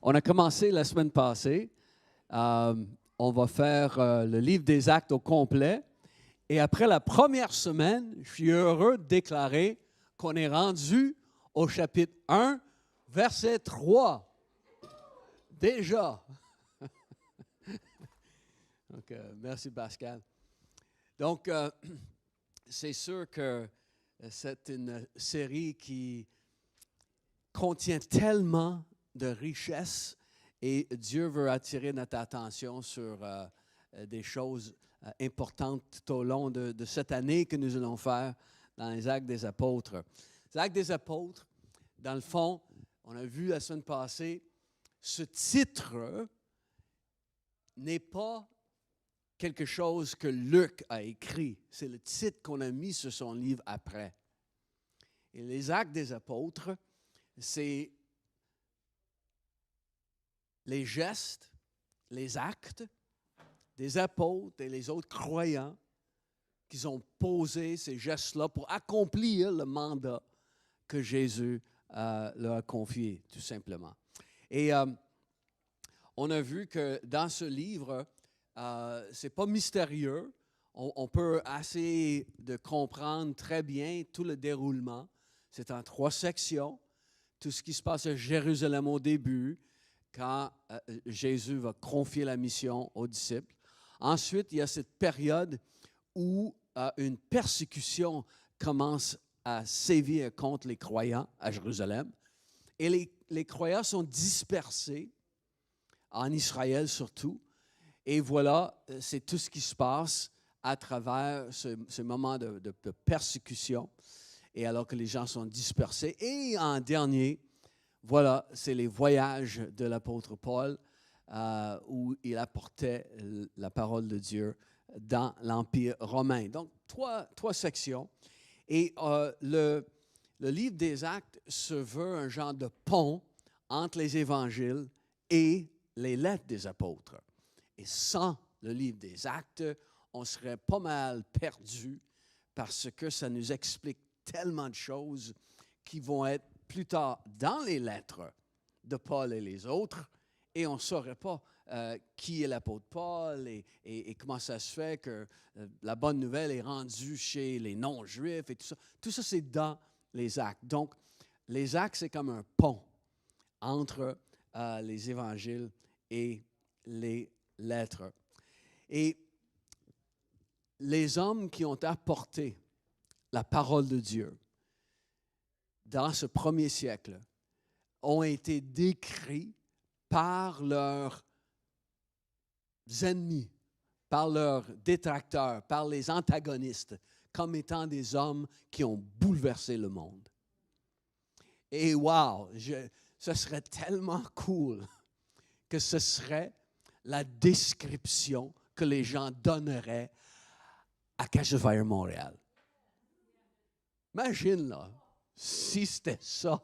On a commencé la semaine passée. On va faire le livre des Actes au complet. Et après la première semaine, je suis heureux de déclarer qu'on est rendu au chapitre 1, verset 3. Déjà. Donc, merci Pascal. Donc, c'est sûr que c'est une série qui contient tellement de richesses et Dieu veut attirer notre attention sur des choses importantes tout au long de cette année que nous allons faire dans les Actes des Apôtres. Les Actes des Apôtres, dans le fond, on a vu la semaine passée, ce titre n'est pas quelque chose que Luc a écrit. C'est le titre qu'on a mis sur son livre après. Et les Actes des Apôtres, c'est les gestes, les actes des apôtres et les autres croyants qui ont posé ces gestes-là pour accomplir le mandat que Jésus leur a confié, tout simplement. Et on a vu que dans ce livre, ce n'est pas mystérieux. On peut essayer de comprendre très bien tout le déroulement. C'est en 3 sections. Tout ce qui se passe à Jérusalem au début, quand Jésus va confier la mission aux disciples. Ensuite, il y a cette période où une persécution commence à sévir contre les croyants à Jérusalem. Et les croyants sont dispersés, en Israël surtout. Et voilà, c'est tout ce qui se passe à travers ce moment de persécution. Et alors que les gens sont dispersés. Et en dernier, voilà, c'est les voyages de l'apôtre Paul où il apportait la parole de Dieu dans l'Empire romain. Donc, trois sections. Et le livre des Actes se veut un genre de pont entre les évangiles et les lettres des apôtres. Et sans le livre des Actes, on serait pas mal perdu parce que ça nous explique tellement de choses qui vont être plus tard dans les lettres de Paul et les autres, et on ne saurait pas qui est l'apôtre Paul et comment ça se fait que la bonne nouvelle est rendue chez les non-juifs et tout ça. Tout ça, c'est dans les Actes. Donc, les Actes, c'est comme un pont entre les évangiles et les lettres. Et les hommes qui ont apporté la parole de Dieu dans ce premier siècle ont été décrits par leurs ennemis, par leurs détracteurs, par les antagonistes, comme étant des hommes qui ont bouleversé le monde. Et wow, ce serait tellement cool que ce serait la description que les gens donneraient à Cache de Fire Montréal. Imagine, là, si c'était ça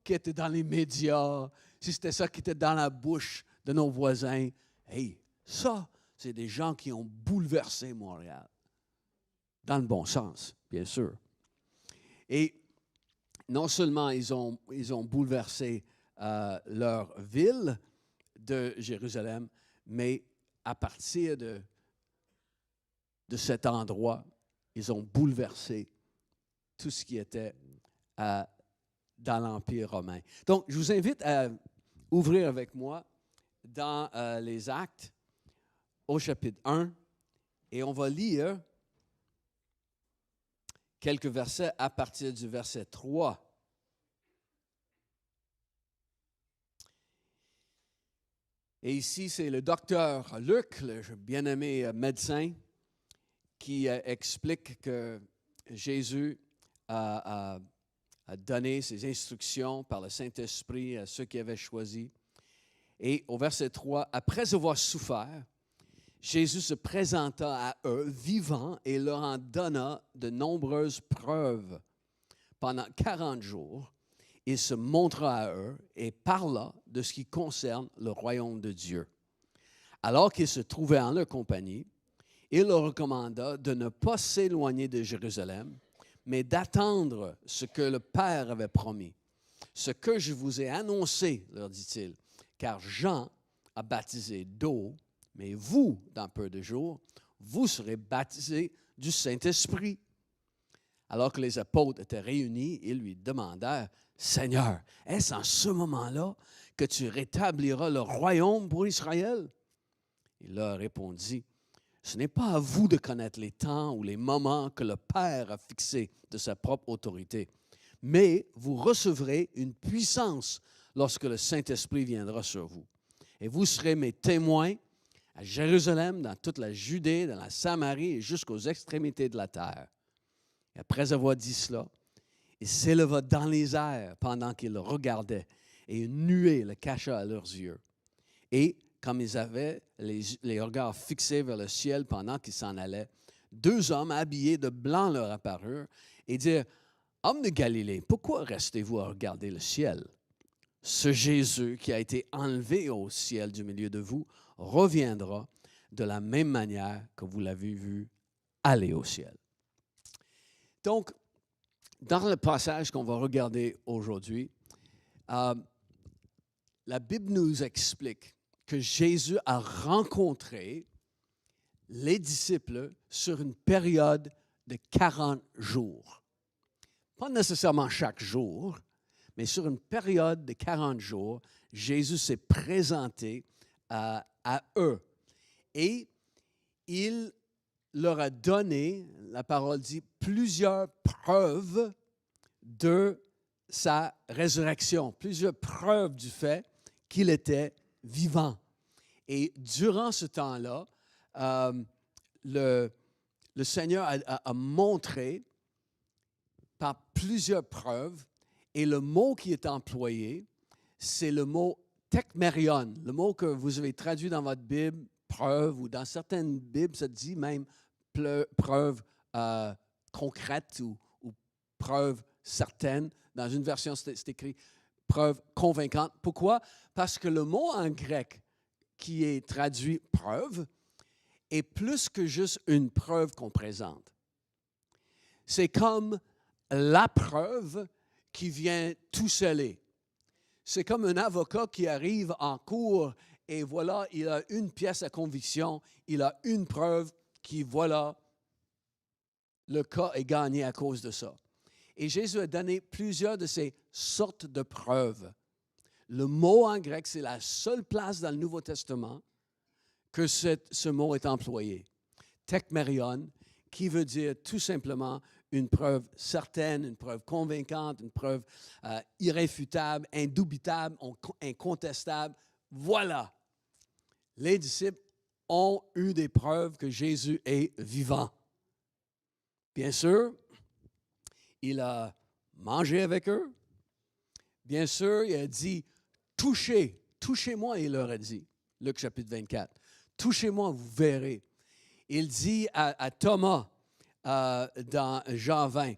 qui était dans les médias, si c'était ça qui était dans la bouche de nos voisins. Hey, ça, c'est des gens qui ont bouleversé Montréal. Dans le bon sens, bien sûr. Et non seulement ils ont bouleversé leur ville de Jérusalem, mais à partir de cet endroit, ils ont bouleversé tout ce qui était dans l'Empire romain. Donc, je vous invite à ouvrir avec moi dans les Actes au chapitre 1 et on va lire quelques versets à partir du verset 3. Et ici, c'est le docteur Luc, le bien-aimé médecin, qui explique que Jésus a donné ses instructions par le Saint-Esprit à ceux qui avaient choisi. Et au verset 3, après avoir souffert, Jésus se présenta à eux vivant et leur en donna de nombreuses preuves. Pendant 40 jours, il se montra à eux et parla de ce qui concerne le royaume de Dieu. Alors qu'il se trouvait en leur compagnie, il leur recommanda de ne pas s'éloigner de Jérusalem, mais d'attendre ce que le Père avait promis. Ce que je vous ai annoncé, leur dit-il, car Jean a baptisé d'eau, mais vous, dans peu de jours, vous serez baptisés du Saint-Esprit. » Alors que les apôtres étaient réunis, ils lui demandèrent, « Seigneur, est-ce en ce moment-là que tu rétabliras le royaume pour Israël? » Il leur répondit, « Ce n'est pas à vous de connaître les temps ou les moments que le Père a fixés de sa propre autorité, mais vous recevrez une puissance lorsque le Saint-Esprit viendra sur vous. Et vous serez mes témoins à Jérusalem, dans toute la Judée, dans la Samarie et jusqu'aux extrémités de la terre. » Et après avoir dit cela, il s'éleva dans les airs pendant qu'ils le regardaient, et une nuée le cacha à leurs yeux. Et comme ils avaient les regards fixés vers le ciel pendant qu'ils s'en allaient, deux hommes habillés de blanc leur apparurent et dirent, « Hommes de Galilée, pourquoi restez-vous à regarder le ciel? Ce Jésus qui a été enlevé au ciel du milieu de vous reviendra de la même manière que vous l'avez vu aller au ciel. » Donc, dans le passage qu'on va regarder aujourd'hui, la Bible nous explique que Jésus a rencontré les disciples sur une période de 40 jours. Pas nécessairement chaque jour, mais sur une période de 40 jours, Jésus s'est présenté à eux. Et il leur a donné, la parole dit, plusieurs preuves de sa résurrection, plusieurs preuves du fait qu'il était vivant. Et durant ce temps-là, le Seigneur a montré par plusieurs preuves, et le mot qui est employé, c'est le mot tekmerion, le mot que vous avez traduit dans votre Bible, preuve, ou dans certaines Bibles, ça dit même preuve concrète ou preuve certaine. Dans une version, c'est écrit preuve convaincante. Pourquoi? Parce que le mot en grec qui est traduit preuve est plus que juste une preuve qu'on présente. C'est comme la preuve qui vient tout sceller. C'est comme un avocat qui arrive en cour et voilà, il a une pièce à conviction, il a une preuve qui, voilà, le cas est gagné à cause de ça. Et Jésus a donné plusieurs de ces sortes de preuves. Le mot en grec, c'est la seule place dans le Nouveau Testament que ce mot est employé. Tekmerion, qui veut dire tout simplement une preuve certaine, une preuve convaincante, une preuve irréfutable, indubitable, incontestable. Voilà. Les disciples ont eu des preuves que Jésus est vivant. Bien sûr, il a mangé avec eux. Bien sûr, il a dit, touchez-moi, il leur a dit. Luc chapitre 24. Touchez-moi, vous verrez. Il dit à Thomas dans Jean 20,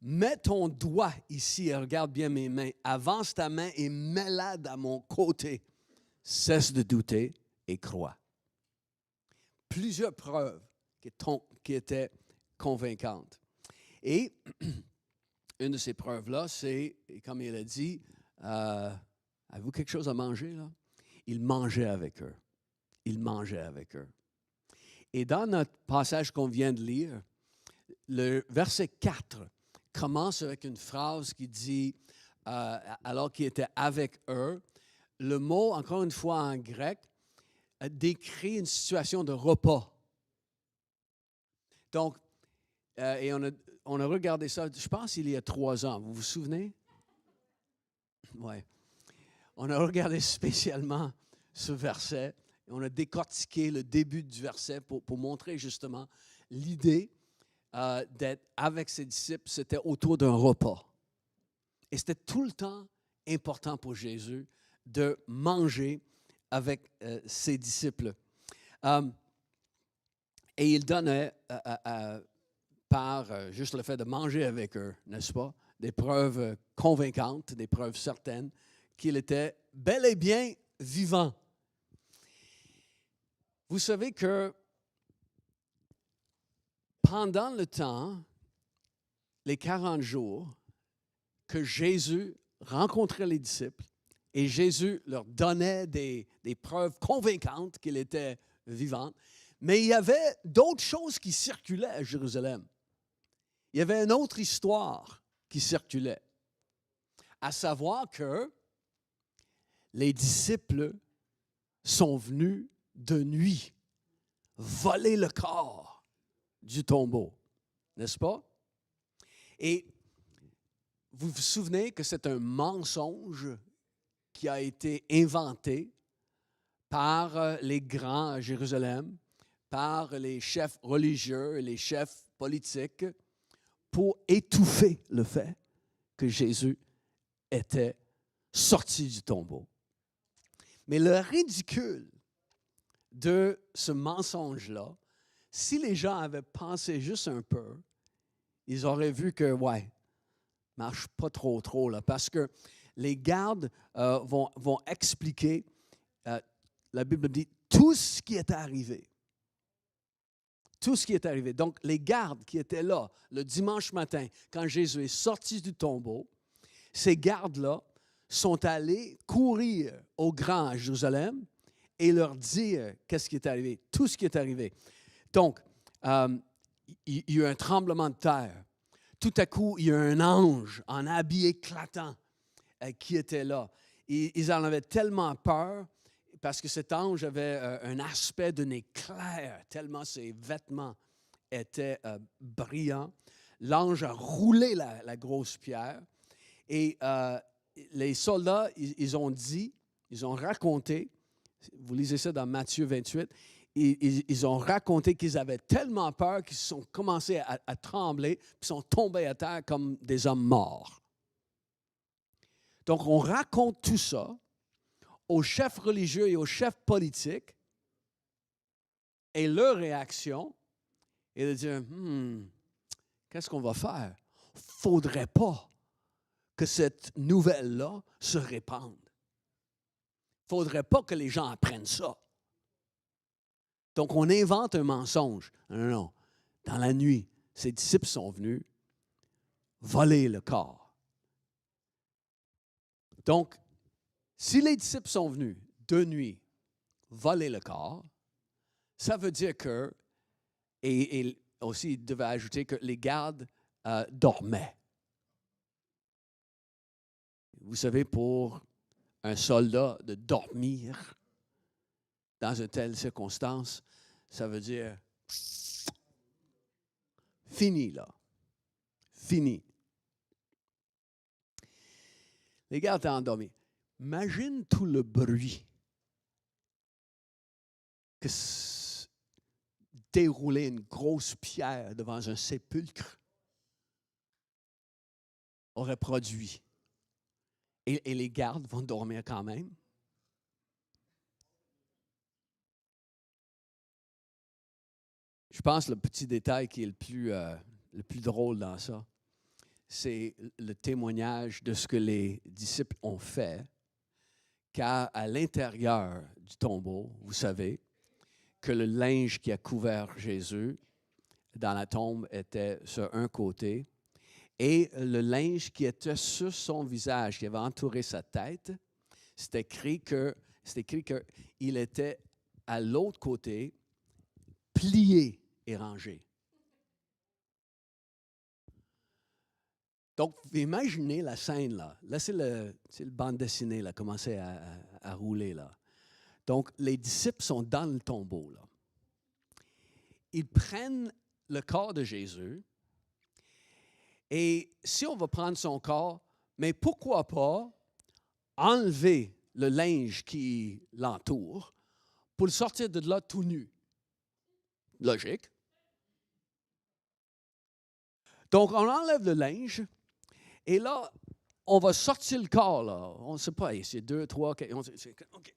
mets ton doigt ici et regarde bien mes mains. Avance ta main et mets-la à mon côté. Cesse de douter et crois. Plusieurs preuves qui étaient convaincantes. Et une de ces preuves-là, c'est, comme il a dit, avez-vous quelque chose à manger, là? Il mangeait avec eux. Il mangeait avec eux. Et dans notre passage qu'on vient de lire, le verset 4 commence avec une phrase qui dit, alors qu'il était avec eux, le mot, encore une fois en grec, décrit une situation de repas. Donc, et on a regardé ça, je pense il y a 3 ans, vous vous souvenez? Oui. On a regardé spécialement ce verset, et on a décortiqué le début du verset pour montrer justement l'idée d'être avec ses disciples, c'était autour d'un repas. Et c'était tout le temps important pour Jésus de manger avec ses disciples. Et il donnait, par juste le fait de manger avec eux, n'est-ce pas, des preuves convaincantes, des preuves certaines qu'il était bel et bien vivant. Vous savez que pendant le temps, les 40 jours que Jésus rencontrait les disciples Et Jésus leur donnait des preuves convaincantes qu'il était vivant. Mais il y avait d'autres choses qui circulaient à Jérusalem. Il y avait une autre histoire qui circulait, à savoir que les disciples sont venus de nuit voler le corps du tombeau, n'est-ce pas? Et vous vous souvenez que c'est un mensonge qui a été inventé par les grands à Jérusalem, par les chefs religieux et les chefs politiques pour étouffer le fait que Jésus était sorti du tombeau. Mais le ridicule de ce mensonge-là, si les gens avaient pensé juste un peu, ils auraient vu que, ouais, marche pas trop, là, parce que les gardes vont expliquer, la Bible dit, tout ce qui est arrivé. Tout ce qui est arrivé. Donc, les gardes qui étaient là le dimanche matin, quand Jésus est sorti du tombeau, ces gardes-là sont allés courir aux grands à Jérusalem et leur dire qu'est-ce qui est arrivé, tout ce qui est arrivé. Donc, il y a eu un tremblement de terre. Tout à coup, il y a un ange en habit éclatant qui était là. Ils en avaient tellement peur parce que cet ange avait un aspect d'un éclair, tellement ses vêtements étaient brillants. L'ange a roulé la grosse pierre et les soldats, ils ont raconté, vous lisez ça dans Matthieu 28, ils ont raconté qu'ils avaient tellement peur qu'ils sont commencés à trembler, puis sont tombés à terre comme des hommes morts. Donc, on raconte tout ça aux chefs religieux et aux chefs politiques, et leur réaction est de dire, qu'est-ce qu'on va faire? Il ne faudrait pas que cette nouvelle-là se répande. Il ne faudrait pas que les gens apprennent ça. Donc, on invente un mensonge. Non. Dans la nuit, ses disciples sont venus voler le corps. Donc, si les disciples sont venus de nuit voler le corps, ça veut dire que, et aussi il devait ajouter que les gardes dormaient. Vous savez, pour un soldat de dormir dans une telle circonstance, ça veut dire fini, là. Fini. Les gardes étaient endormis. Imagine tout le bruit que dérouler une grosse pierre devant un sépulcre aurait produit. Et les gardes vont dormir quand même. Je pense que le petit détail qui est le plus drôle dans ça, c'est le témoignage de ce que les disciples ont fait, car à l'intérieur du tombeau, vous savez, que le linge qui a couvert Jésus dans la tombe était sur un côté, et le linge qui était sur son visage, qui avait entouré sa tête, c'est écrit qu'il était à l'autre côté, plié et rangé. Donc, imaginez la scène, là. Là, c'est le bande dessinée, là, commençait à rouler, là. Donc, les disciples sont dans le tombeau, là. Ils prennent le corps de Jésus, et si on va prendre son corps, mais pourquoi pas enlever le linge qui l'entoure pour le sortir de là tout nu? Logique. Donc, on enlève le linge, et là, on va sortir le corps, là. On ne sait pas, c'est 2, 3, 4. OK.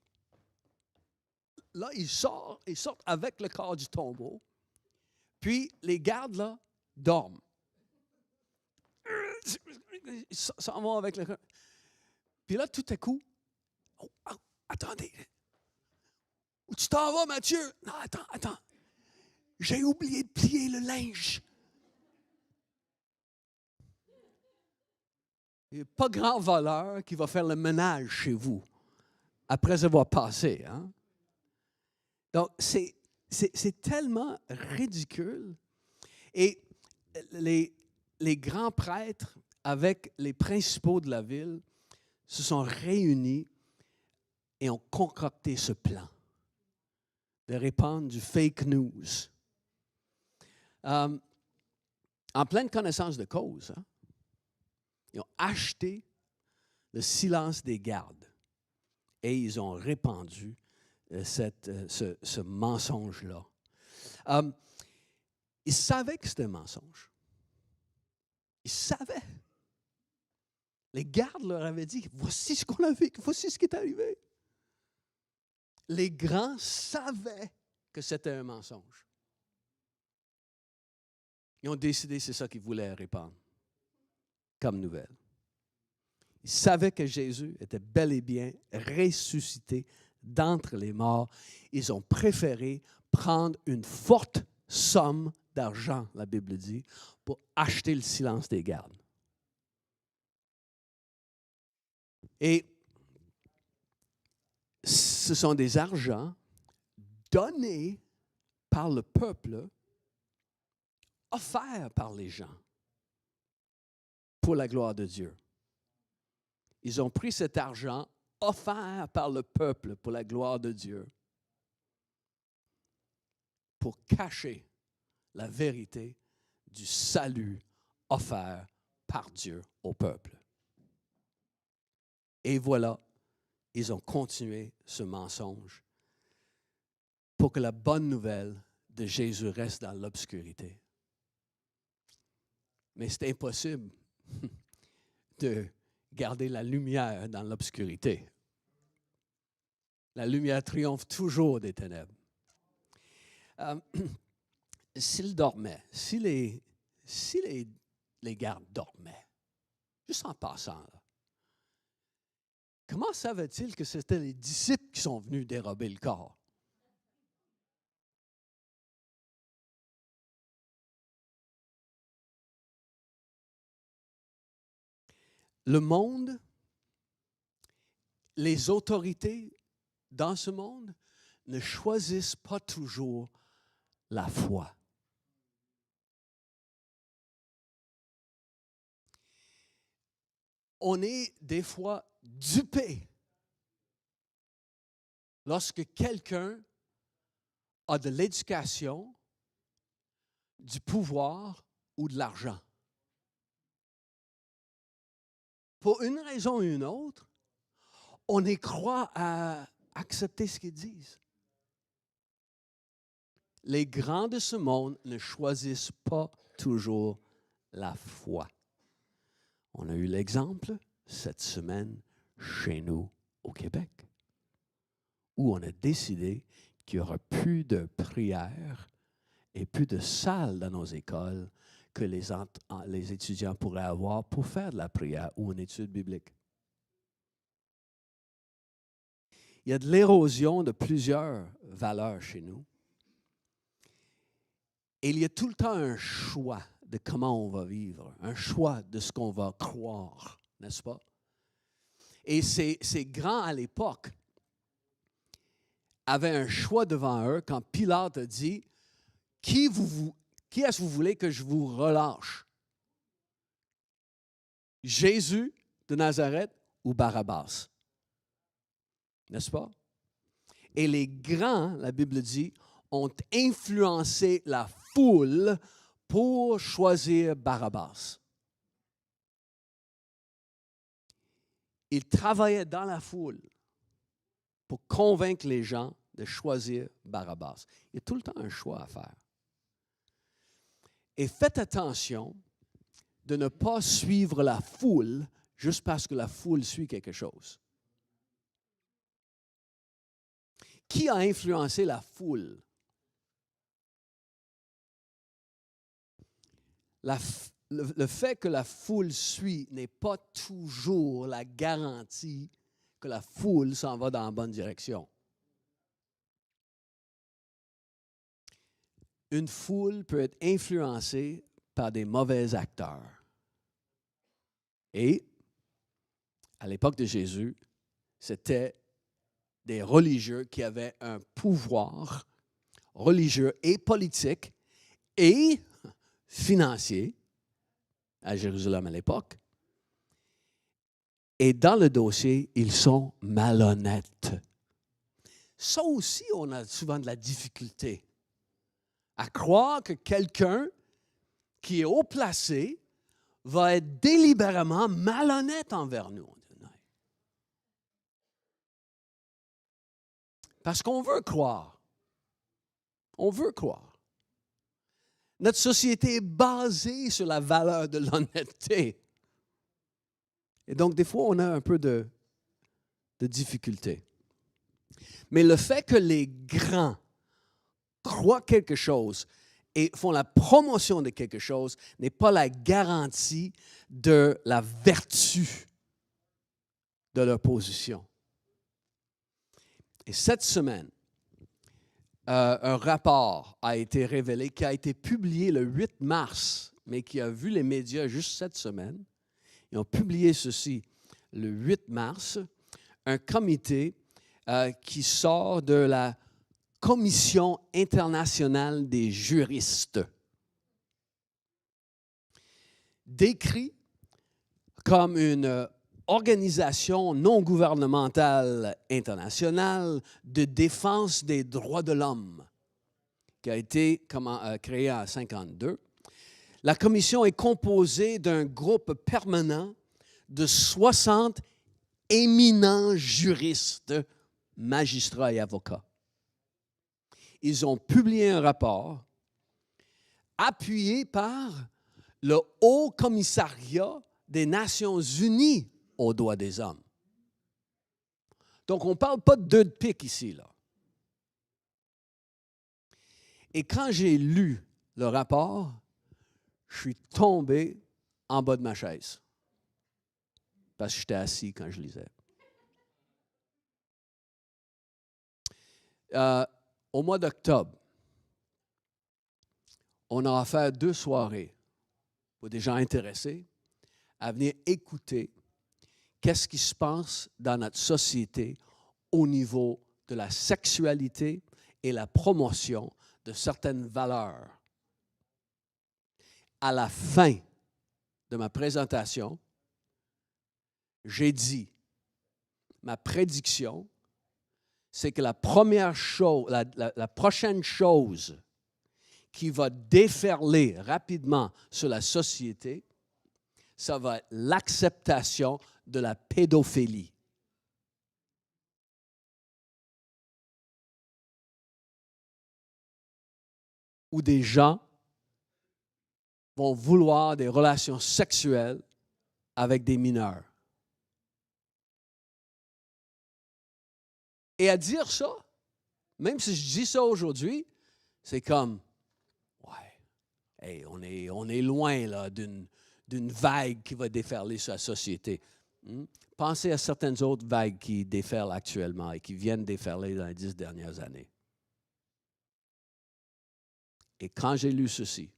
Là, ils sortent avec le corps du tombeau. Puis, les gardes, là, dorment. Ils s'en vont avec le corps. Puis là, tout à coup, attendez. Où tu t'en vas, Mathieu? Non, attends. J'ai oublié de plier le linge. Il n'y a pas grand voleur qui va faire le ménage chez vous après avoir passé. Hein? Donc, c'est tellement ridicule. Et les grands prêtres, avec les principaux de la ville, se sont réunis et ont concocté ce plan de répandre du fake news. En pleine connaissance de cause, hein, ils ont acheté le silence des gardes et ils ont répandu ce mensonge-là. Ils savaient que c'était un mensonge. Ils savaient. Les gardes leur avaient dit, voici ce qu'on a vu, voici ce qui est arrivé. Les grands savaient que c'était un mensonge. Ils ont décidé que c'est ça qu'ils voulaient répandre comme nouvelle. Ils savaient que Jésus était bel et bien ressuscité d'entre les morts. Ils ont préféré prendre une forte somme d'argent, la Bible dit, pour acheter le silence des gardes. Et ce sont des argents donnés par le peuple, offerts par les gens pour la gloire de Dieu. Ils ont pris cet argent offert par le peuple pour la gloire de Dieu pour cacher la vérité du salut offert par Dieu au peuple. Et voilà, ils ont continué ce mensonge pour que la bonne nouvelle de Jésus reste dans l'obscurité. Mais c'est impossible de garder la lumière dans l'obscurité. La lumière triomphe toujours des ténèbres. S'ils dormaient, si les gardes dormaient, juste en passant, là, comment savaient-ils que c'était les disciples qui sont venus dérober le corps? Le monde, les autorités dans ce monde ne choisissent pas toujours la foi. On est des fois dupé lorsque quelqu'un a de l'éducation, du pouvoir ou de l'argent. Pour une raison ou une autre, on y croit à accepter ce qu'ils disent. Les grands de ce monde ne choisissent pas toujours la foi. On a eu l'exemple cette semaine chez nous au Québec, où on a décidé qu'il n'y aura plus de prières et plus de salles dans nos écoles que les étudiants pourraient avoir pour faire de la prière ou une étude biblique. Il y a de l'érosion de plusieurs valeurs chez nous. Et il y a tout le temps un choix de comment on va vivre, un choix de ce qu'on va croire, n'est-ce pas? Et ces grands à l'époque avaient un choix devant eux quand Pilate a dit, qui est-ce que vous voulez que je vous relâche? Jésus de Nazareth ou Barabbas? N'est-ce pas? Et les grands, la Bible dit, ont influencé la foule pour choisir Barabbas. Ils travaillaient dans la foule pour convaincre les gens de choisir Barabbas. Il y a tout le temps un choix à faire. Et faites attention de ne pas suivre la foule juste parce que la foule suit quelque chose. Qui a influencé la foule? Le fait que la foule suit n'est pas toujours la garantie que la foule s'en va dans la bonne direction. Une foule peut être influencée par des mauvais acteurs. Et, à l'époque de Jésus, c'était des religieux qui avaient un pouvoir religieux et politique et financier à Jérusalem à l'époque. Et dans le dossier, ils sont malhonnêtes. Ça aussi, on a souvent de la difficulté à croire que quelqu'un qui est haut placé va être délibérément malhonnête envers nous. Parce qu'on veut croire. On veut croire. Notre société est basée sur la valeur de l'honnêteté. Et donc, des fois, on a un peu de difficulté. Mais le fait que les grands croient quelque chose et font la promotion de quelque chose n'est pas la garantie de la vertu de leur position. Et cette semaine, un rapport a été révélé, qui a été publié le 8 mars, mais qui a vu les médias juste cette semaine. Ils ont publié ceci le 8 mars, un comité qui sort de la Commission internationale des juristes, décrit comme une organisation non gouvernementale internationale de défense des droits de l'homme, qui a été créée en 1952. La commission est composée d'un groupe permanent de 60 éminents juristes, magistrats et avocats. Ils ont publié un rapport appuyé par le Haut Commissariat des Nations unies aux droits des hommes. Donc, on ne parle pas de deux de pique ici, là. Et quand j'ai lu le rapport, je suis tombé en bas de ma chaise parce que j'étais assis quand je lisais. Au mois d'octobre, on a offert 2 soirées pour des gens intéressés à venir écouter qu'est-ce qui se passe dans notre société au niveau de la sexualité et la promotion de certaines valeurs. À la fin de ma présentation, j'ai dit, ma prédiction, c'est que la prochaine chose qui va déferler rapidement sur la société, ça va être l'acceptation de la pédophilie. Où des gens vont vouloir des relations sexuelles avec des mineurs. Et à dire ça, même si je dis ça aujourd'hui, c'est comme, ouais, hey, on est loin là, d'une vague qui va déferler sur la société. Pensez à certaines autres vagues qui déferlent actuellement et qui viennent déferler dans les 10 dernières années. Et quand j'ai lu ceci,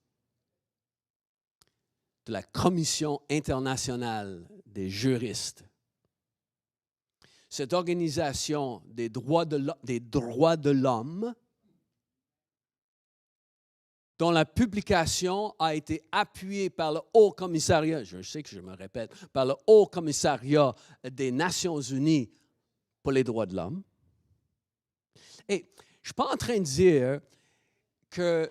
de la Commission internationale des juristes, cette organisation des droits de l'homme, dont la publication a été appuyée par le Haut Commissariat, je sais que je me répète, par le Haut Commissariat des Nations unies pour les droits de l'homme. Et je ne suis pas en train de dire que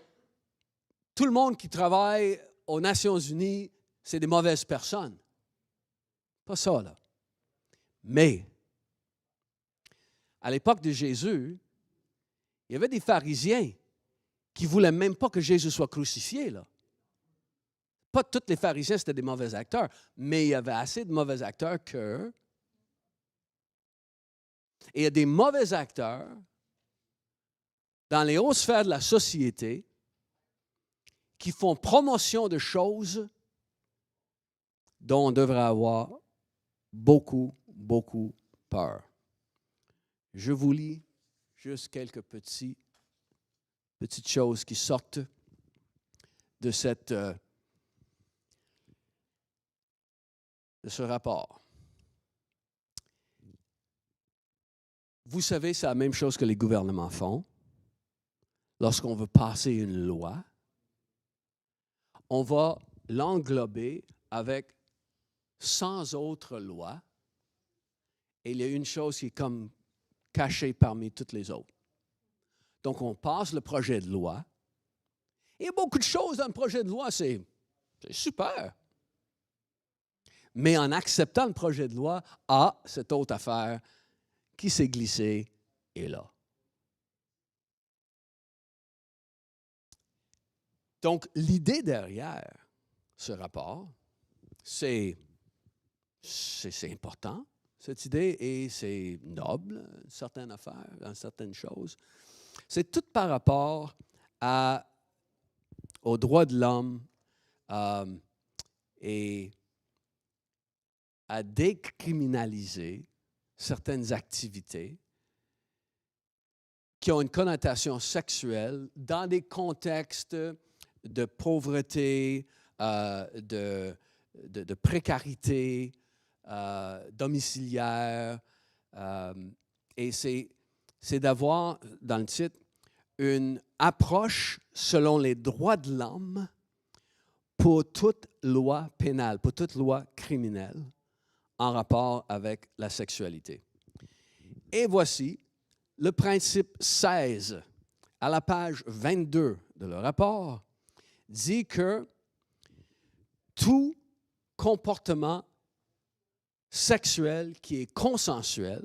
tout le monde qui travaille aux Nations unies, c'est des mauvaises personnes. Pas ça, là. Mais, à l'époque de Jésus, il y avait des pharisiens qui ne voulaient même pas que Jésus soit crucifié, là. Pas tous les pharisiens, c'était des mauvais acteurs, mais il y avait assez de mauvais acteurs que... Et il y a des mauvais acteurs dans les hautes sphères de la société qui font promotion de choses dont on devrait avoir beaucoup, beaucoup peur. Je vous lis juste quelques petites choses qui sortent de ce rapport. vous savez, c'est la même chose que les gouvernements font. Lorsqu'on veut passer une loi, on va l'englober avec 100 autres lois et il y a une chose qui est comme cachée parmi toutes les autres. Donc, on passe le projet de loi. Il y a beaucoup de choses dans le projet de loi, c'est super. Mais en acceptant le projet de loi, cette autre affaire qui s'est glissée est là. Donc, l'idée derrière ce rapport, c'est important, cette idée, et c'est noble, certaines affaires, dans certaines choses. C'est tout par rapport aux droits de l'homme et à décriminaliser certaines activités qui ont une connotation sexuelle dans des contextes de pauvreté, de précarité domiciliaire. Et c'est d'avoir, dans le titre, une approche selon les droits de l'homme pour toute loi pénale, pour toute loi criminelle en rapport avec la sexualité. Et voici le principe 16, à la page 22 de le rapport, dit que tout comportement sexuel qui est consensuel,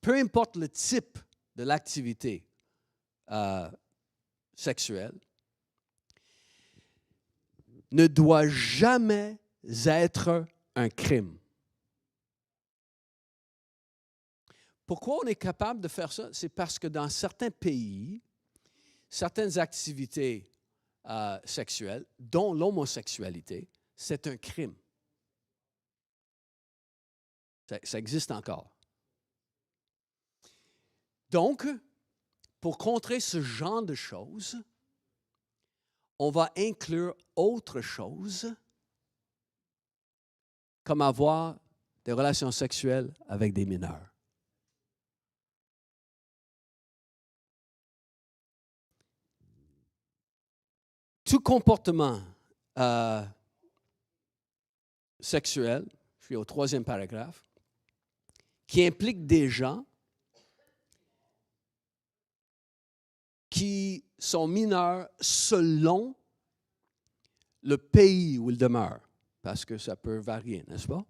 peu importe le type de l'activité sexuelle, ne doit jamais être un crime. Pourquoi on est capable de faire ça? C'est parce que dans certains pays, certaines activités sexuelles, dont l'homosexualité, c'est un crime. Ça existe encore. Donc, pour contrer ce genre de choses, on va inclure autre chose, comme avoir des relations sexuelles avec des mineurs. Tout comportement sexuel, je suis au 3e paragraphe, qui implique des gens qui sont mineurs selon le pays où ils demeurent, parce que ça peut varier, n'est-ce pas?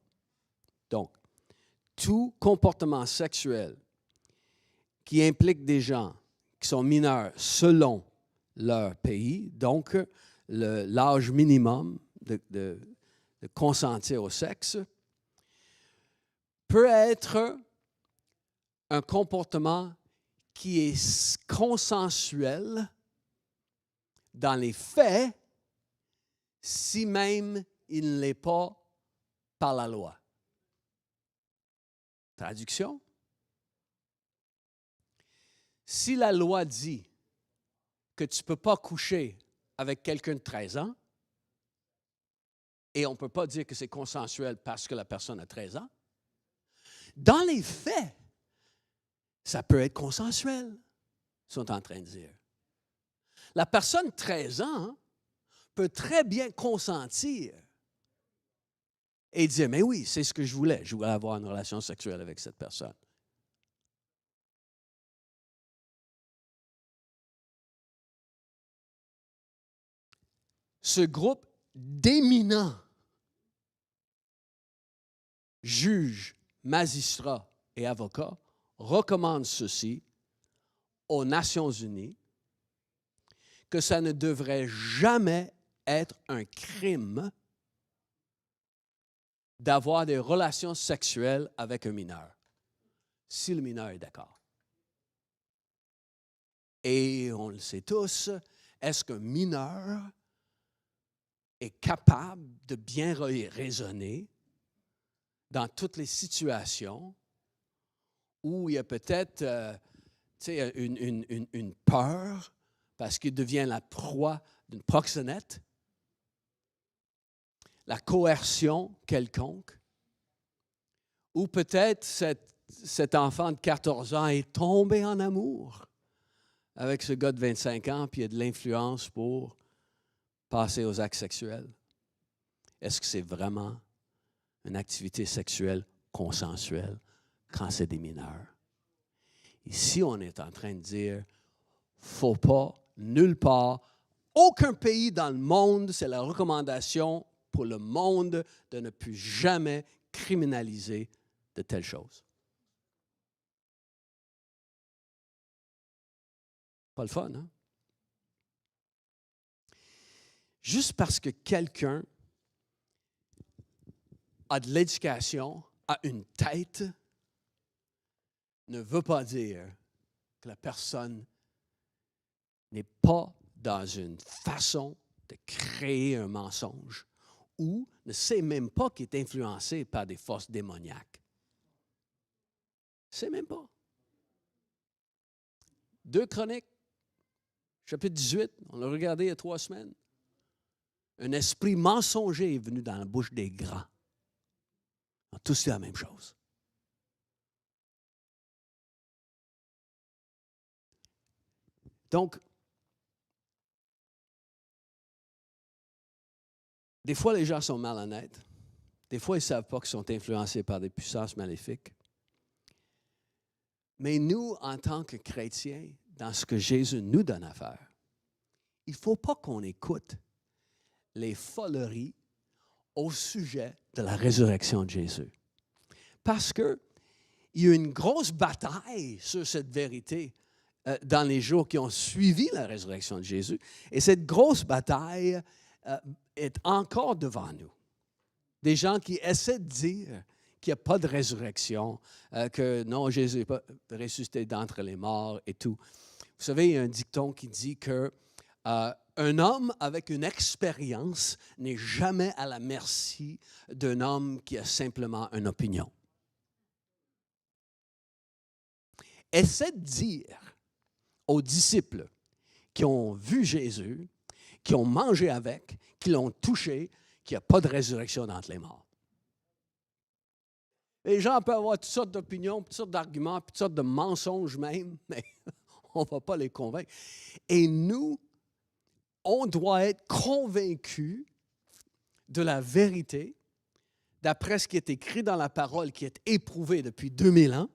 Donc, tout comportement sexuel qui implique des gens qui sont mineurs selon leur pays, donc l'âge minimum de consentir au sexe, peut être un comportement qui est consensuel dans les faits, si même il ne l'est pas par la loi. Traduction? Si la loi dit que tu ne peux pas coucher avec quelqu'un de 13 ans, et on ne peut pas dire que c'est consensuel parce que la personne a 13 ans, dans les faits, ça peut être consensuel, ils sont en train de dire. La personne de 13 ans peut très bien consentir et dire, mais oui, c'est ce que je voulais avoir une relation sexuelle avec cette personne. Ce groupe d'éminents juges, magistrats et avocats recommande ceci aux Nations unies, que ça ne devrait jamais être un crime d'avoir des relations sexuelles avec un mineur, si le mineur est d'accord. Et on le sait tous, est-ce qu'un mineur est capable de bien raisonner dans toutes les situations où il y a peut-être une peur parce qu'il devient la proie d'une proxénète, la coercion quelconque, ou peut-être cet enfant de 14 ans est tombé en amour avec ce gars de 25 ans, puis il a de l'influence pour passer aux actes sexuels. Est-ce que c'est vraiment une activité sexuelle consensuelle quand c'est des mineurs? Ici, on est en train de dire, faut pas, nulle part, aucun pays dans le monde, c'est la recommandation pour le monde de ne plus jamais criminaliser de telles choses. Pas le fun, hein? Juste parce que quelqu'un a de l'éducation, a une tête, ne veut pas dire que la personne n'est pas dans une façon de créer un mensonge ou ne sait même pas qu'il est influencé par des forces démoniaques. Ne sait même pas. 2 Chroniques, chapitre 18, on l'a regardé il y a 3 semaines. Un esprit mensonger est venu dans la bouche des grands. On a tous dit la même chose. Donc, des fois, les gens sont malhonnêtes. Des fois, ils ne savent pas qu'ils sont influencés par des puissances maléfiques. Mais nous, en tant que chrétiens, dans ce que Jésus nous donne à faire, il ne faut pas qu'on écoute les foleries au sujet de la résurrection de Jésus. Parce qu'il y a eu une grosse bataille sur cette vérité dans les jours qui ont suivi la résurrection de Jésus. Et cette grosse bataille est encore devant nous. Des gens qui essaient de dire qu'il n'y a pas de résurrection, que non, Jésus n'est pas ressuscité d'entre les morts et tout. Vous savez, il y a un dicton qui dit que un homme avec une expérience n'est jamais à la merci d'un homme qui a simplement une opinion. Essaie de dire aux disciples qui ont vu Jésus, qui ont mangé avec, qui l'ont touché, qu'il n'y a pas de résurrection d'entre les morts. Les gens peuvent avoir toutes sortes d'opinions, toutes sortes d'arguments, toutes sortes de mensonges même, mais on ne va pas les convaincre. Et nous, on doit être convaincus de la vérité, d'après ce qui est écrit dans la parole, qui est éprouvé depuis 2000 ans,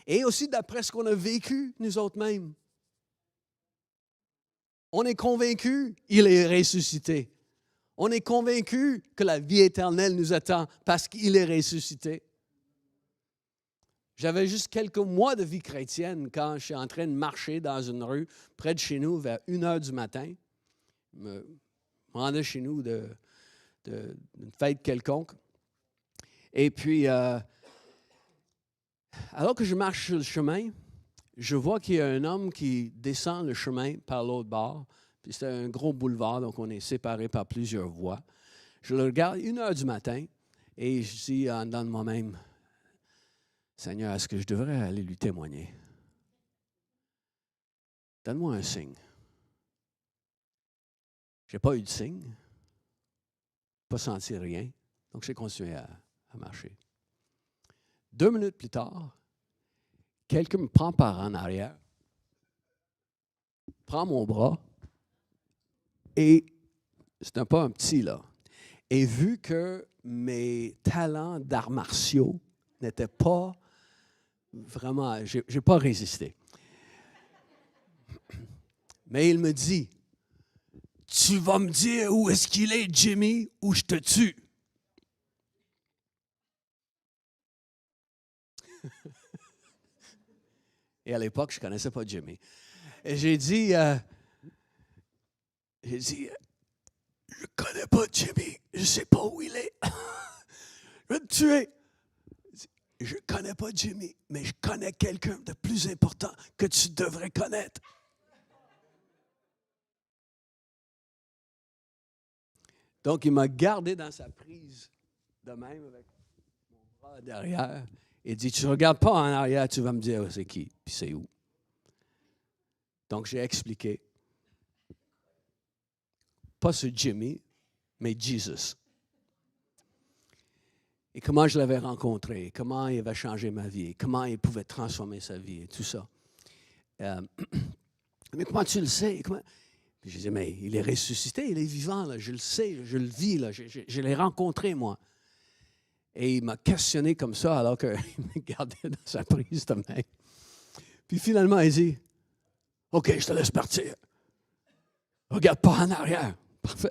et aussi d'après ce qu'on a vécu nous autres mêmes. On est convaincus qu'il est ressuscité. On est convaincus que la vie éternelle nous attend parce qu'il est ressuscité. J'avais juste quelques mois de vie chrétienne quand je suis en train de marcher dans une rue près de chez nous vers 1h du matin. Je me rendais chez nous d'une fête quelconque. Et puis, alors que je marche sur le chemin, je vois qu'il y a un homme qui descend le chemin par l'autre bord. Puis c'était un gros boulevard, donc on est séparés par plusieurs voies. Je le regarde 1h du matin et je dis en dedans de moi-même, Seigneur, est-ce que je devrais aller lui témoigner? Donne-moi un signe. Je n'ai pas eu de signe, pas senti rien, donc j'ai continué à marcher. 2 minutes plus tard, quelqu'un me prend par en arrière, prend mon bras, et c'est pas un petit, là. Et vu que mes talents d'arts martiaux n'étaient pas vraiment, je n'ai pas résisté. Mais il me dit, tu vas me dire où est-ce qu'il est, Jimmy, ou je te tue. Et à l'époque, je ne connaissais pas Jimmy. Et j'ai dit, je ne connais pas Jimmy, je ne sais pas où il est. Je vais te tuer. Je ne connais pas Jimmy, mais je connais quelqu'un de plus important que tu devrais connaître. Donc, il m'a gardé dans sa prise de même avec mon bras derrière et dit, tu ne regardes pas en arrière, tu vas me dire c'est qui, puis c'est où. Donc, j'ai expliqué. Pas ce Jimmy, mais Jesus. et comment je l'avais rencontré, comment il avait changé ma vie, comment il pouvait transformer sa vie et tout ça. Mais comment tu le sais? Puis je disais, mais il est ressuscité, il est vivant, là, je le sais, je le vis, là, je l'ai rencontré, moi. Et il m'a questionné comme ça alors qu'il me gardait dans sa prise de main. Puis finalement, il dit, OK, je te laisse partir. Regarde pas en arrière. Parfait.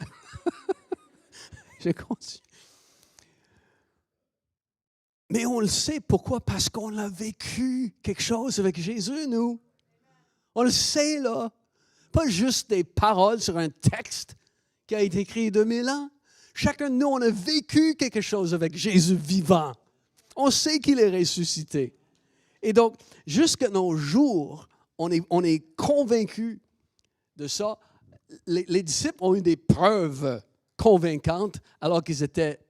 J'ai continué. Mais on le sait, pourquoi? Parce qu'on a vécu quelque chose avec Jésus, nous. On le sait, là. Pas juste des paroles sur un texte qui a été écrit 2000 ans. Chacun de nous, on a vécu quelque chose avec Jésus vivant. On sait qu'il est ressuscité. Et donc, jusqu'à nos jours, on est convaincus de ça. Les disciples ont eu des preuves convaincantes alors qu'ils étaient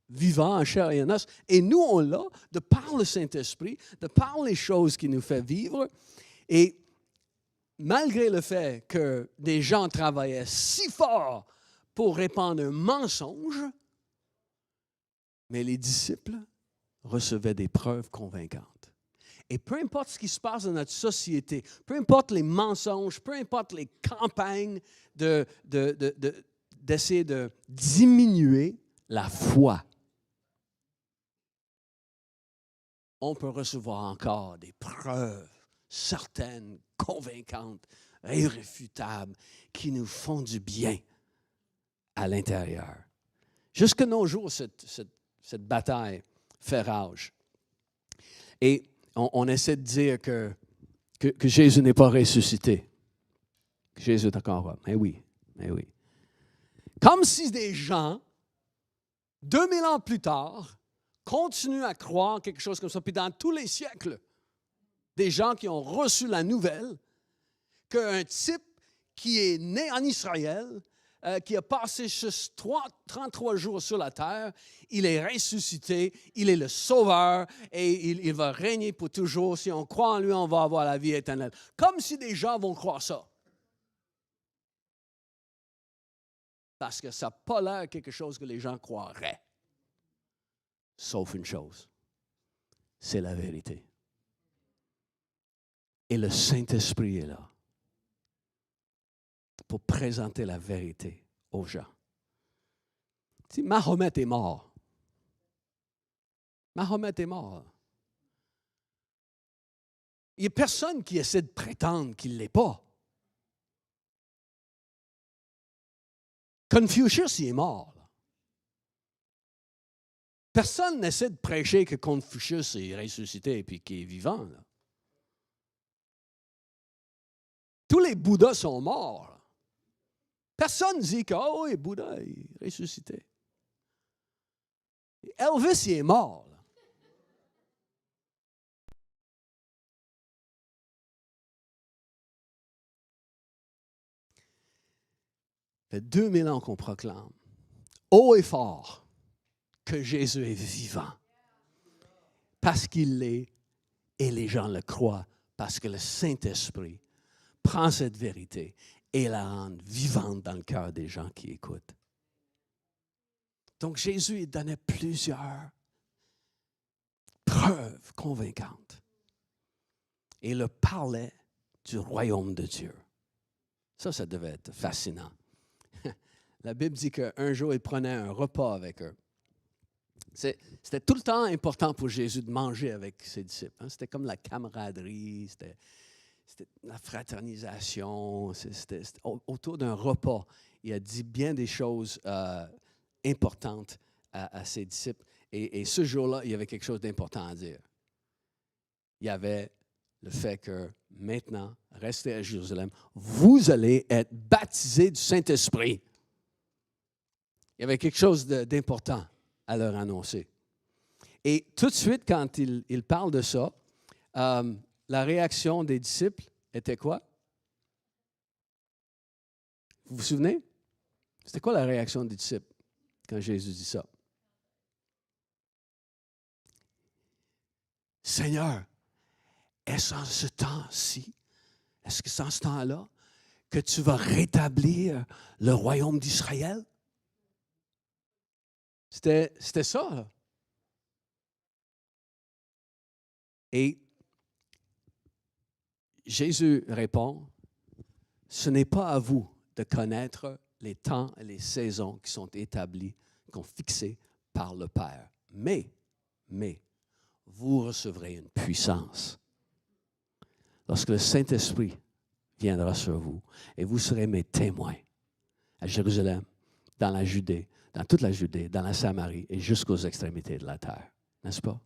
vivants en chair et en os. Et nous, on l'a de par le Saint-Esprit, de par les choses qu'il nous fait vivre. Et malgré le fait que des gens travaillaient si fort pour répandre un mensonge, mais les disciples recevaient des preuves convaincantes. Et peu importe ce qui se passe dans notre société, peu importe les mensonges, peu importe les campagnes d'essayer de diminuer la foi, on peut recevoir encore des preuves certaines, convaincantes, irréfutables, qui nous font du bien à l'intérieur. Jusqu'à nos jours, cette bataille fait rage. Et on essaie de dire que Jésus n'est pas ressuscité. Que Jésus est encore là. Mais oui, mais oui. Comme si des gens, 2000 ans plus tard, continuent à croire quelque chose comme ça. Puis dans tous les siècles, des gens qui ont reçu la nouvelle qu'un type qui est né en Israël, qui a passé juste 33 jours sur la terre, il est ressuscité, il est le sauveur et il va régner pour toujours. Si on croit en lui, on va avoir la vie éternelle. Comme si des gens vont croire ça. Parce que ça n'a pas l'air quelque chose que les gens croiraient. Sauf une chose, c'est la vérité. Et le Saint-Esprit est là pour présenter la vérité aux gens. Si Mahomet est mort, Mahomet est mort. Il n'y a personne qui essaie de prétendre qu'il ne l'est pas. Confucius, il est mort. Personne n'essaie de prêcher que Confucius est ressuscité et qu'il est vivant. Là. Tous les Bouddhas sont morts. Là. Personne ne dit que oh, oui, Bouddha est ressuscité. Elvis, il est mort. Là. Ça fait 2000 ans qu'on proclame, haut et fort, que Jésus est vivant. Parce qu'il l'est, et les gens le croient, parce que le Saint-Esprit prend cette vérité et la rend vivante dans le cœur des gens qui écoutent. Donc Jésus, il donnait plusieurs preuves convaincantes. Et il leur parlait du royaume de Dieu. Ça devait être fascinant. La Bible dit qu'un jour, il prenait un repas avec eux. C'était tout le temps important pour Jésus de manger avec ses disciples. Hein? C'était comme la camaraderie, c'était la fraternisation. C'était autour d'un repas. Il a dit bien des choses importantes à ses disciples. Et ce jour-là, il y avait quelque chose d'important à dire. Il y avait le fait que maintenant, restez à Jérusalem, vous allez être baptisés du Saint-Esprit. Il y avait quelque chose d'important à leur annoncer. Et tout de suite, quand il parle de ça, la réaction des disciples était quoi? Vous vous souvenez? C'était quoi la réaction des disciples quand Jésus dit ça? Seigneur, est-ce en ce temps-ci, est-ce que c'est en ce temps-là que tu vas rétablir le royaume d'Israël? C'était ça. Là. Et Jésus répond, ce n'est pas à vous de connaître les temps et les saisons qui sont établis, qui sont fixés par le Père. Mais, vous recevrez une puissance lorsque le Saint-Esprit viendra sur vous et vous serez mes témoins à Jérusalem, dans la Judée, dans toute la Judée, dans la Samarie et jusqu'aux extrémités de la terre. N'est-ce pas?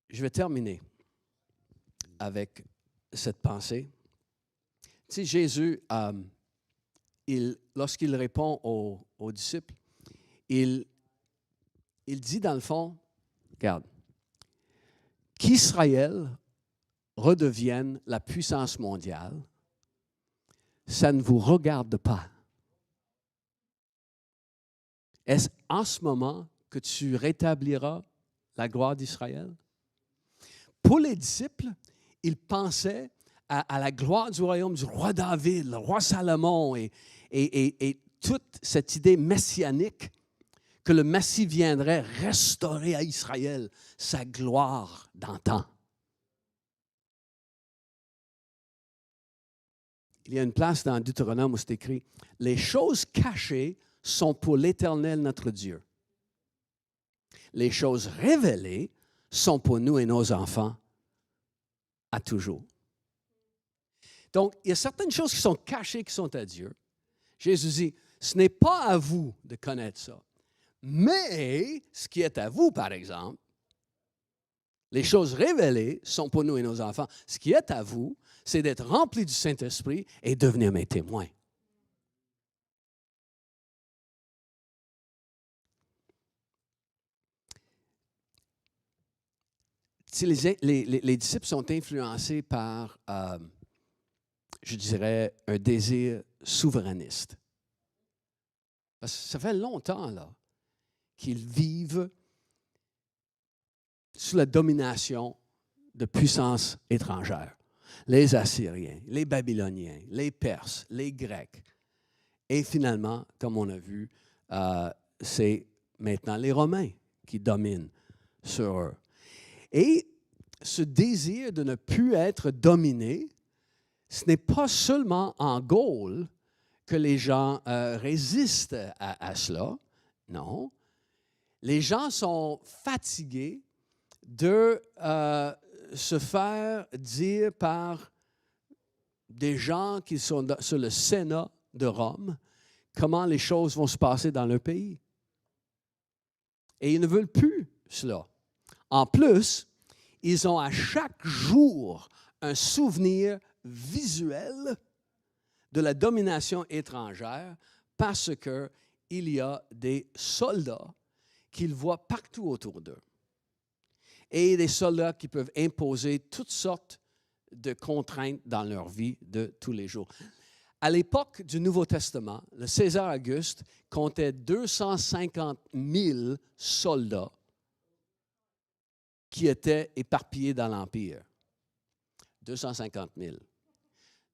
Je vais terminer avec cette pensée. Tu sais, Jésus, lorsqu'il répond aux disciples, il dit dans le fond, regarde, qu'Israël redevienne la puissance mondiale, ça ne vous regarde pas. Est-ce en ce moment que tu rétabliras la gloire d'Israël? Pour les disciples, ils pensaient à la gloire du royaume du roi David, le roi Salomon et toute cette idée messianique que le Messie viendrait restaurer à Israël sa gloire d'antan. Il y a une place dans Deutéronome où c'est écrit « Les choses cachées sont pour l'Éternel notre Dieu. Les choses révélées sont pour nous et nos enfants à toujours. » Donc, il y a certaines choses qui sont cachées qui sont à Dieu. Jésus dit, ce n'est pas à vous de connaître ça. Mais ce qui est à vous, par exemple, les choses révélées sont pour nous et nos enfants. Ce qui est à vous, c'est d'être rempli du Saint-Esprit et devenir mes témoins. Si les disciples sont influencés par, je dirais, un désir souverainiste. Parce que ça fait longtemps là, qu'ils vivent sous la domination de puissances étrangères. Les Assyriens, les Babyloniens, les Perses, les Grecs. Et finalement, comme on a vu, c'est maintenant les Romains qui dominent sur eux. Et ce désir de ne plus être dominé, ce n'est pas seulement en Gaule que les gens résistent à cela. Non. Les gens sont fatigués de se faire dire par des gens qui sont sur le Sénat de Rome comment les choses vont se passer dans leur pays. Et ils ne veulent plus cela. En plus, ils ont à chaque jour un souvenir visuel de la domination étrangère parce qu'il y a des soldats qu'ils voient partout autour d'eux. Et des soldats qui peuvent imposer toutes sortes de contraintes dans leur vie de tous les jours. À l'époque du Nouveau Testament, le César Auguste comptait 250 000 soldats qui étaient éparpillés dans l'Empire. 250 000.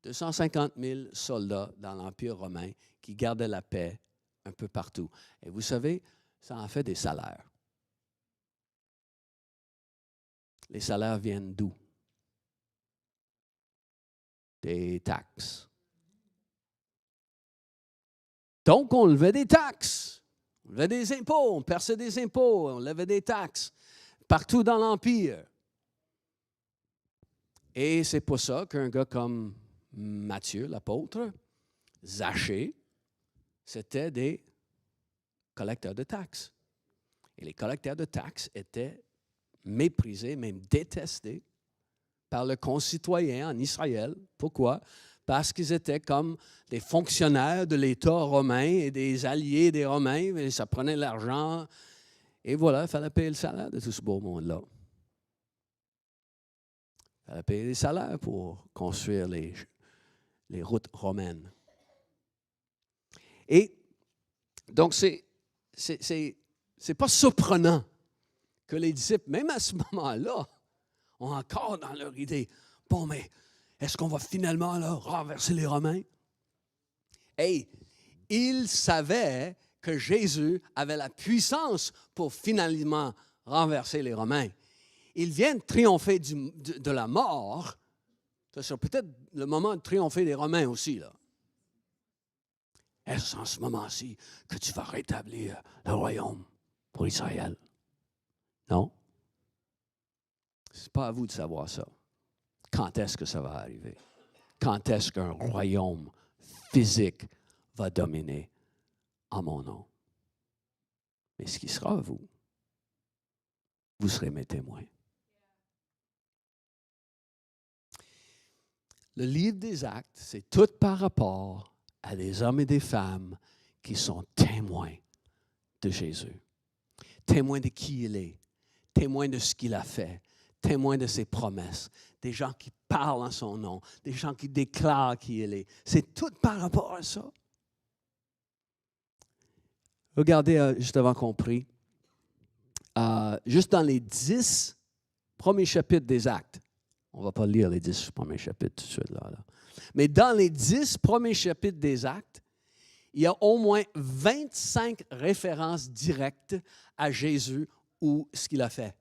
250 000 soldats dans l'Empire romain qui gardaient la paix un peu partout. Et vous savez, ça en fait des salaires. Les salaires viennent d'où? Des taxes. Donc, on levait des taxes, on levait des impôts, on perçait des impôts, on levait des taxes partout dans l'Empire. Et c'est pour ça qu'un gars comme Matthieu, l'apôtre, Zachée, c'était des collecteurs de taxes. Et les collecteurs de taxes étaient méprisés, même détestés par le concitoyen en Israël. Pourquoi? Parce qu'ils étaient comme des fonctionnaires de l'État romain et des alliés des Romains, et ça prenait l'argent. Et voilà, il fallait payer le salaire de tout ce beau monde-là. Il fallait payer les salaires pour construire les routes romaines. Et donc, c'est pas surprenant que les disciples, même à ce moment-là, ont encore dans leur idée, bon, mais est-ce qu'on va finalement là, renverser les Romains? Et ils savaient que Jésus avait la puissance pour finalement renverser les Romains. Ils viennent triompher de la mort. C'est peut-être le moment de triompher des Romains aussi, là. Est-ce en ce moment-ci que tu vas rétablir le royaume pour Israël? Non. Ce n'est pas à vous de savoir ça. Quand est-ce que ça va arriver? Quand est-ce qu'un royaume physique va dominer en mon nom? Mais ce qui sera à vous, vous serez mes témoins. Le livre des Actes, c'est tout par rapport à des hommes et des femmes qui sont témoins de Jésus, témoins de qui il est, témoins de ce qu'il a fait, témoins de ses promesses, des gens qui parlent en son nom, des gens qui déclarent qui il est. C'est tout par rapport à ça. Regardez, juste avant qu'on prie, juste dans les 10 premiers chapitres des Actes, on ne va pas lire les 10 premiers chapitres tout de suite, là. Mais dans les 10 premiers chapitres des Actes, il y a au moins 25 références directes à Jésus ou ce qu'il a fait.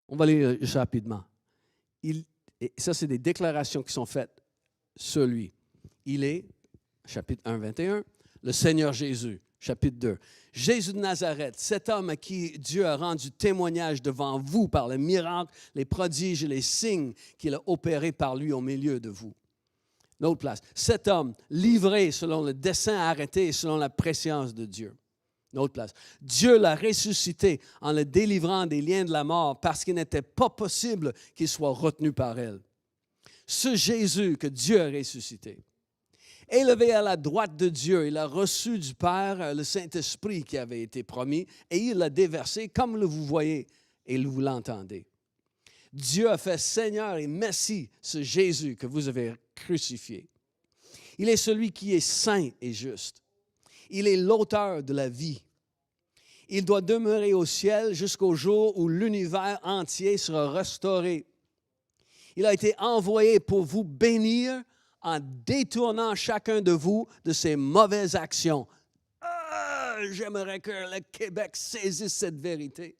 On va lire juste rapidement. Ça, c'est des déclarations qui sont faites sur lui. Il est, chapitre 1, 21, le Seigneur Jésus, chapitre 2. Jésus de Nazareth, cet homme à qui Dieu a rendu témoignage devant vous par les miracles, les prodiges et les signes qu'il a opérés par lui au milieu de vous. Une autre place. Cet homme, livré selon le dessein arrêté et selon la prescience de Dieu. Une autre place. Dieu l'a ressuscité en le délivrant des liens de la mort parce qu'il n'était pas possible qu'il soit retenu par elle. Ce Jésus que Dieu a ressuscité, élevé à la droite de Dieu, il a reçu du Père le Saint-Esprit qui avait été promis et il l'a déversé comme vous voyez et vous l'entendez. Dieu a fait Seigneur et Messie ce Jésus que vous avez crucifié. Il est celui qui est saint et juste. Il est l'auteur de la vie. Il doit demeurer au ciel jusqu'au jour où l'univers entier sera restauré. Il a été envoyé pour vous bénir en détournant chacun de vous de ses mauvaises actions. J'aimerais que le Québec saisisse cette vérité.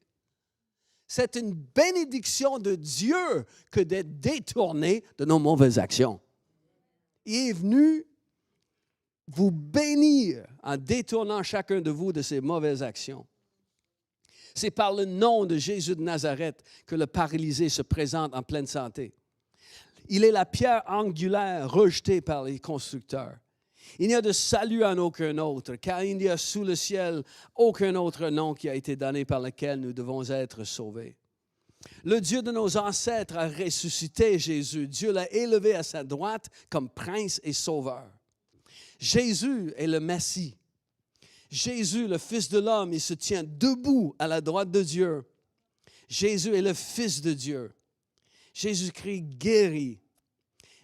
C'est une bénédiction de Dieu que d'être détourné de nos mauvaises actions. Il est venu vous bénir en détournant chacun de vous de ses mauvaises actions. C'est par le nom de Jésus de Nazareth que le paralysé se présente en pleine santé. Il est la pierre angulaire rejetée par les constructeurs. Il n'y a de salut en aucun autre, car il n'y a sous le ciel aucun autre nom qui a été donné par lequel nous devons être sauvés. Le Dieu de nos ancêtres a ressuscité Jésus. Dieu l'a élevé à sa droite comme prince et sauveur. Jésus est le Messie. Jésus, le Fils de l'homme, il se tient debout à la droite de Dieu. Jésus est le Fils de Dieu. Jésus-Christ guérit.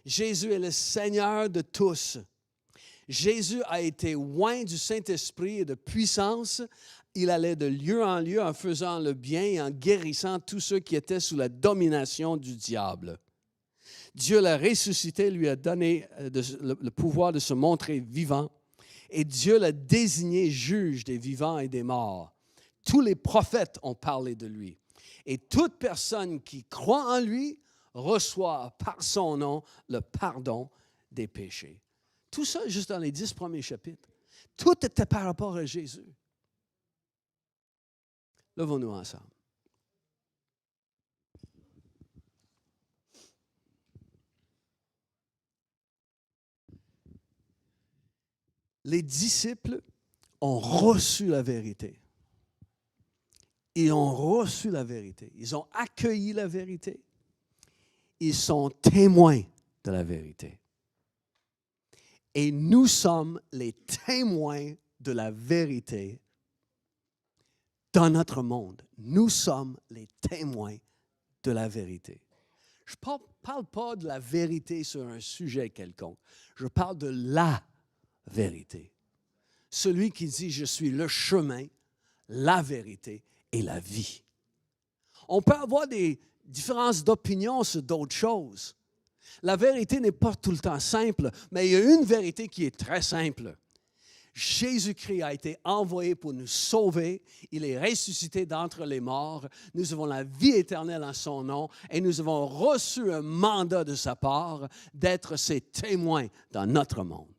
Jésus est le Seigneur de tous. Jésus a été oint du Saint-Esprit et de puissance. Il allait de lieu en lieu en faisant le bien et en guérissant tous ceux qui étaient sous la domination du diable. Dieu l'a ressuscité, lui a donné le pouvoir de se montrer vivant. Et Dieu l'a désigné juge des vivants et des morts. Tous les prophètes ont parlé de lui. Et toute personne qui croit en lui reçoit par son nom le pardon des péchés. Tout ça juste dans les 10 premiers chapitres. Tout était par rapport à Jésus. Levons-nous ensemble. Les disciples ont reçu la vérité. Ils ont reçu la vérité. Ils ont accueilli la vérité. Ils sont témoins de la vérité. Et nous sommes les témoins de la vérité dans notre monde. Nous sommes les témoins de la vérité. Je ne parle pas de la vérité sur un sujet quelconque. Je parle de la vérité. Celui qui dit « Je suis le chemin, la vérité et la vie ». On peut avoir des différences d'opinion sur d'autres choses. La vérité n'est pas tout le temps simple, mais il y a une vérité qui est très simple. Jésus-Christ a été envoyé pour nous sauver. Il est ressuscité d'entre les morts. Nous avons la vie éternelle en son nom et nous avons reçu un mandat de sa part d'être ses témoins dans notre monde.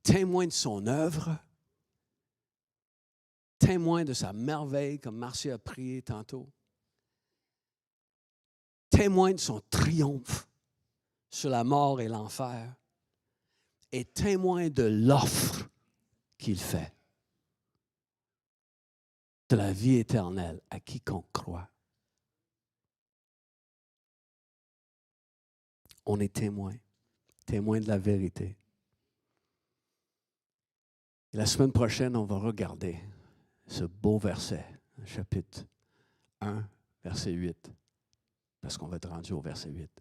Témoins de son œuvre, témoins de sa merveille, comme Marcia a prié tantôt, témoins de son triomphe sur la mort et l'enfer, et témoin de l'offre qu'il fait de la vie éternelle à quiconque croit. On est témoin de la vérité. Et la semaine prochaine, on va regarder ce beau verset, chapitre 1, verset 8, parce qu'on va être rendu au verset 8.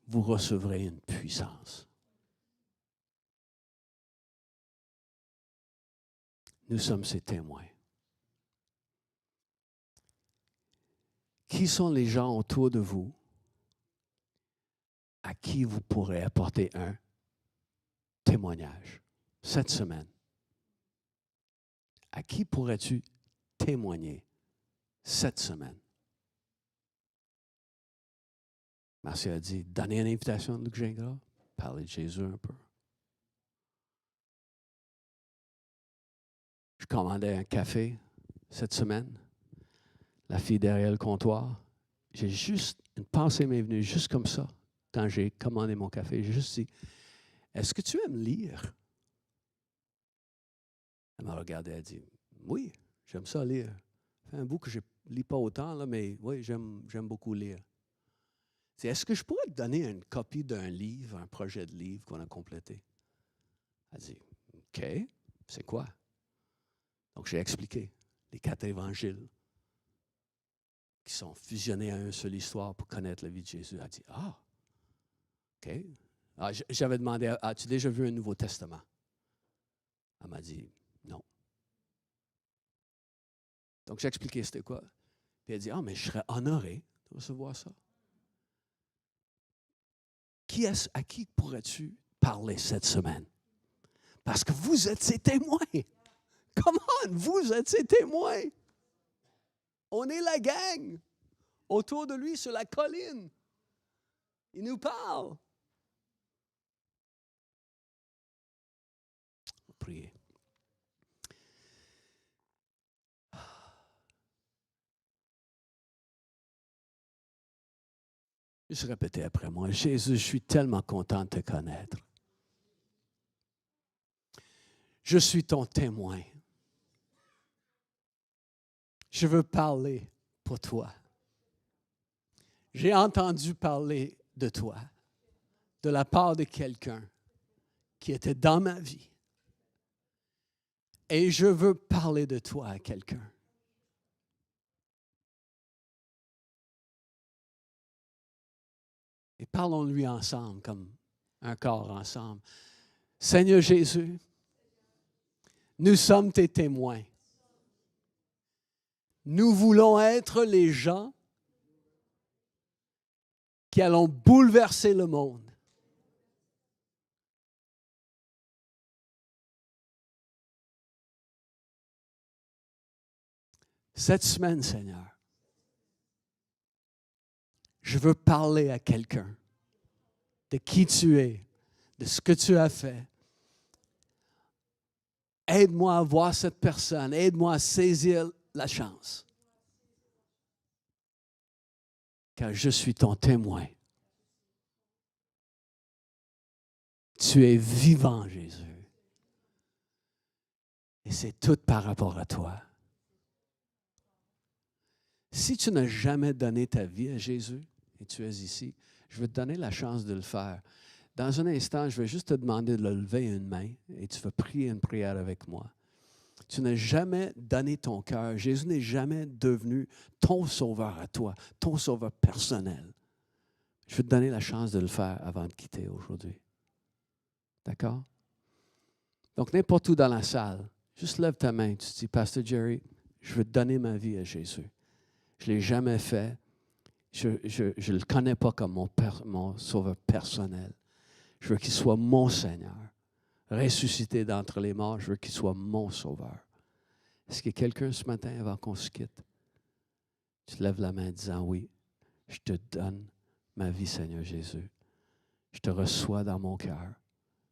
Vous recevrez une puissance. Nous sommes ses témoins. Qui sont les gens autour de vous à qui vous pourrez apporter un témoignage cette semaine? À qui pourrais-tu témoigner cette semaine? Marcia a dit, donnez une invitation à Luc Gingras, parlez de Jésus un peu. Je commandais un café cette semaine. La fille derrière le comptoir, j'ai juste, une pensée m'est venue juste comme ça, quand j'ai commandé mon café. J'ai juste dit, est-ce que tu aimes lire? Elle m'a regardé, elle a dit, oui, j'aime ça lire. Ça fait un bout que je ne lis pas autant, là, mais oui, j'aime beaucoup lire. C'est, est-ce que je pourrais te donner une copie d'un livre, un projet de livre qu'on a complété? Elle dit, OK, c'est quoi? Donc, j'ai expliqué les 4 évangiles qui sont fusionnés à une seule histoire pour connaître la vie de Jésus. Elle dit, ah, OK. Ah, j'avais demandé, as-tu déjà vu un Nouveau Testament? Elle m'a dit, non. Donc, j'ai expliqué c'était quoi. Puis elle dit, ah, mais je serais honoré de recevoir ça. À qui pourrais-tu parler cette semaine? Parce que vous êtes ses témoins. Come on, vous êtes ses témoins. On est la gang autour de lui sur la colline. Il nous parle. On va prier. Juste répétez après moi. Jésus, je suis tellement content de te connaître. Je suis ton témoin. Je veux parler pour toi. J'ai entendu parler de toi, de la part de quelqu'un qui était dans ma vie. Et je veux parler de toi à quelqu'un. Et parlons-lui ensemble, comme un corps ensemble. Seigneur Jésus, nous sommes tes témoins. Nous voulons être les gens qui allons bouleverser le monde. Cette semaine, Seigneur, je veux parler à quelqu'un de qui tu es, de ce que tu as fait. Aide-moi à voir cette personne. Aide-moi à saisir la chance. Car je suis ton témoin. Tu es vivant, Jésus. Et c'est tout par rapport à toi. Si tu n'as jamais donné ta vie à Jésus et tu es ici, je vais te donner la chance de le faire. Dans un instant, je vais juste te demander de lever une main et tu vas prier une prière avec moi. Tu n'as jamais donné ton cœur. Jésus n'est jamais devenu ton sauveur à toi, ton sauveur personnel. Je vais te donner la chance de le faire avant de quitter aujourd'hui. D'accord? Donc, n'importe où dans la salle, juste lève ta main. Tu te dis, Pasteur Jerry, je veux donner ma vie à Jésus. Je ne l'ai jamais fait. Je ne le connais pas comme mon sauveur personnel. Je veux qu'il soit mon Seigneur. Ressuscité d'entre les morts, je veux qu'il soit mon sauveur. Est-ce qu'il y a quelqu'un ce matin avant qu'on se quitte? Tu lèves la main en disant oui, je te donne ma vie, Seigneur Jésus. Je te reçois dans mon cœur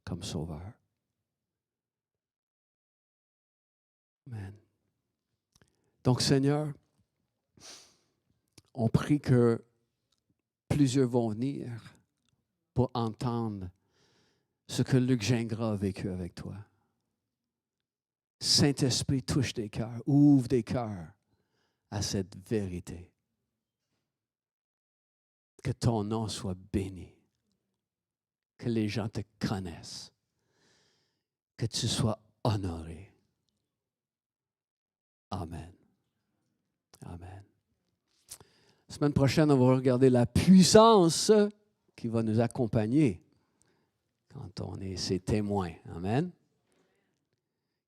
comme sauveur. Amen. Donc, Seigneur, on prie que plusieurs vont venir pour entendre ce que Luc Gingras a vécu avec toi. Saint-Esprit, touche des cœurs, ouvre des cœurs à cette vérité. Que ton nom soit béni. Que les gens te connaissent. Que tu sois honoré. Amen. Amen. La semaine prochaine, on va regarder la puissance qui va nous accompagner quand on est ses témoins. Amen.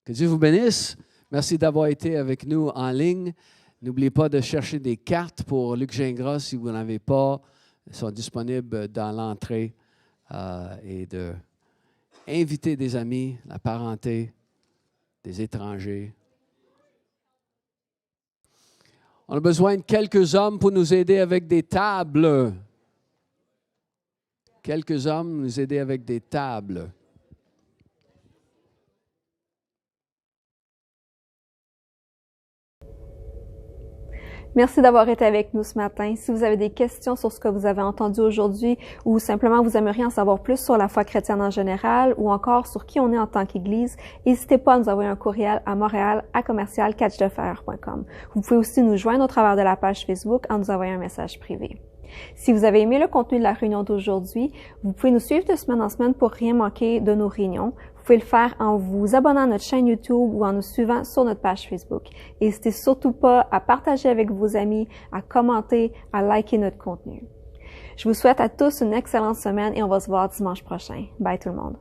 Que Dieu vous bénisse. Merci d'avoir été avec nous en ligne. N'oubliez pas de chercher des cartes pour Luc Gingras si vous n'en avez pas. Elles sont disponibles dans l'entrée et d'inviter des amis, la parenté, des étrangers. On a besoin de quelques hommes pour nous aider avec des tables. Quelques hommes nous aider avec des tables. Merci d'avoir été avec nous ce matin. Si vous avez des questions sur ce que vous avez entendu aujourd'hui ou simplement vous aimeriez en savoir plus sur la foi chrétienne en général ou encore sur qui on est en tant qu'Église, n'hésitez pas à nous envoyer un courriel à montréal@commercial-catchdefer.com. Vous pouvez aussi nous joindre au travers de la page Facebook en nous envoyant un message privé. Si vous avez aimé le contenu de la réunion d'aujourd'hui, vous pouvez nous suivre de semaine en semaine pour rien manquer de nos réunions. Vous pouvez le faire en vous abonnant à notre chaîne YouTube ou en nous suivant sur notre page Facebook. N'hésitez surtout pas à partager avec vos amis, à commenter, à liker notre contenu. Je vous souhaite à tous une excellente semaine et on va se voir dimanche prochain. Bye tout le monde.